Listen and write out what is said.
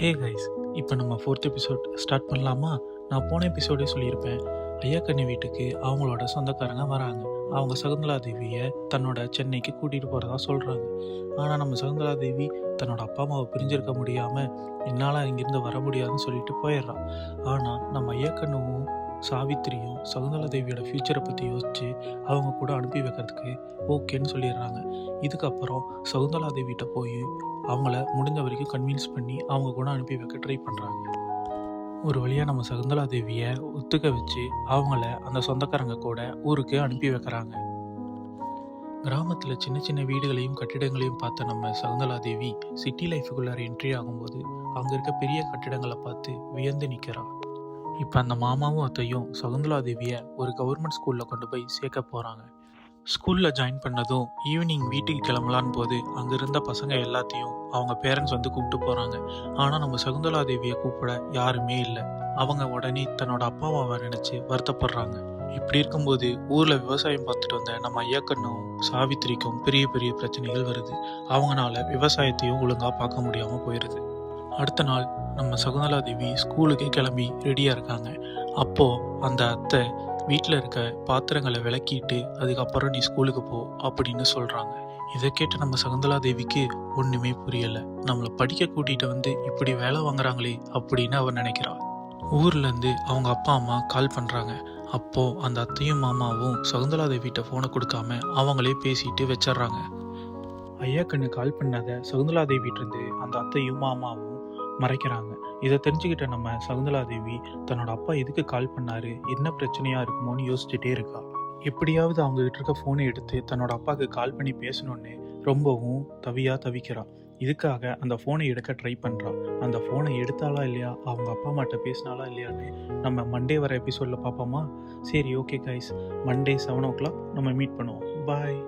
Hey guys, இப்போ நம்ம fourth episode start பண்ணலாமா? நான் போன எபிசோடே சொல்லியிருப்பேன். ஐயா கண்ணி வீட்டுக்கு அவங்களோட சொந்தக்காரங்க வராங்க. அவங்க சகுந்தலா தேவியை தன்னோட சென்னைக்கு கூட்டிகிட்டு போகிறதா சொல்கிறாங்க. ஆனால் நம்ம சகுந்தலா தேவி தன்னோட அப்பா அம்மாவை பிரிஞ்சிருக்க முடியாமல் என்னால் இங்கேருந்து வர முடியாதுன்னு சொல்லிட்டு போயிடுறான். ஆனால் நம்ம ஐயா கண்ணுவும் சாவித்திரியும் சகுந்தலா தேவியோட ஃப்யூச்சரை பற்றி யோசித்து அவங்க கூட அனுப்பி வைக்கிறதுக்கு ஓகேன்னு சொல்லிடுறாங்க. இதுக்கப்புறம் சகுந்தலா தேவிகிட்ட போய் அவங்கள முடிஞ்ச வரைக்கும் கன்வின்ஸ் பண்ணி அவங்க கூட அனுப்பி வைக்க ட்ரை பண்ணுறாங்க. ஒரு வழியாக நம்ம சகுந்தலா தேவியை ஒத்துக்க வச்சு அவங்கள அந்த சொந்தக்காரங்க கூட ஊருக்கு அனுப்பி வைக்கிறாங்க. கிராமத்தில் சின்ன சின்ன வீடுகளையும் கட்டிடங்களையும் பார்த்த நம்ம சகுந்தலா தேவி சிட்டி லைஃபுக்குள்ளார என்ட்ரி ஆகும்போது அங்கே இருக்க பெரிய கட்டிடங்களை பார்த்து வியந்து நிற்கிறா. இப்போ அந்த மாமாவும் அத்தையும் சகுந்தலா தேவியை ஒரு கவர்மெண்ட் ஸ்கூலில் கொண்டு போய் சேர்க்க போகிறாங்க. ஸ்கூலில் ஜாயின் பண்ணதும் ஈவினிங் வீட்டுக்கு கிளம்பலான்னு போது அங்கே இருந்த பசங்க எல்லாத்தையும் அவங்க பேரண்ட்ஸ் வந்து கூப்பிட்டு போகிறாங்க. ஆனால் நம்ம சகுந்தலா தேவியை கூப்பிட யாருமே இல்லை. அவங்க உடனே தன்னோட அப்பா அம்மாவை நினச்சி வருத்தப்படுறாங்க. இப்படி இருக்கும்போது ஊரில் விவசாயம் பார்த்துட்டு வந்த நம்ம ஐயாக்கண்ணும் சாவித்திரிக்கும் பெரிய பெரிய பிரச்சனைகள் வருது. அவங்களால விவசாயத்தையும் ஒழுங்காக பார்க்க முடியாமல் போயிடுது. அடுத்த நாள் நம்ம சகுந்தலா தேவி ஸ்கூலுக்கே கிளம்பி ரெடியாக இருக்காங்க. அப்போது அந்த அத்தை வீட்டில் இருக்க பாத்திரங்களை விளக்கிட்டு அதுக்கப்புறம் நீ ஸ்கூலுக்கு போ அப்படின்னு சொல்கிறாங்க. இதை கேட்ட நம்ம சகுந்தலா தேவிக்கு ஒன்றுமே புரியலை. நம்மளை படிக்க கூட்டிகிட்டு வந்து இப்படி வேலை வாங்குறாங்களே அப்படின்னு அவன் நினைக்கிறாள். ஊர்லேருந்து அவங்க அப்பா அம்மா கால் பண்ணுறாங்க. அப்போது அந்த அத்தையும் மாமாவும் சகுந்தலா தேவிகிட்ட ஃபோனை கொடுக்காம அவங்களே பேசிட்டு வச்சிட்றாங்க. ஐயா கண்ணு கால் பண்ணாத சகுந்தலா தேவிட்டிருந்து அந்த அத்தையும் மாமாவும் மறைக்கிறாங்க. இதை தெரிஞ்சுக்கிட்ட நம்ம சகுந்தலா தேவி தன்னோட அப்பா எதுக்கு கால் பண்ணாரு, என்ன பிரச்சனையா இருக்குமோன்னு யோசிச்சுட்டே இருக்கா. எப்படியாவது அவங்க கிட்ட இருக்க ஃபோனை எடுத்து தன்னோட அப்பாவுக்கு கால் பண்ணி பேசணும்னு ரொம்பவும் தவிக்கிறா. இதுக்காக அந்த ஃபோனை எடுக்க ட்ரை பண்ணுறா. அந்த ஃபோனை எடுத்தாலா இல்லையா, அவங்க அப்பா அம்மாட்ட பேசினாலா இல்லையான்னு நம்ம மண்டே வர எபிசோடில் பார்ப்போமா? சரி, ஓகே கைஸ், மண்டே 7 o'clock நம்ம மீட் பண்ணுவோம். பாய்.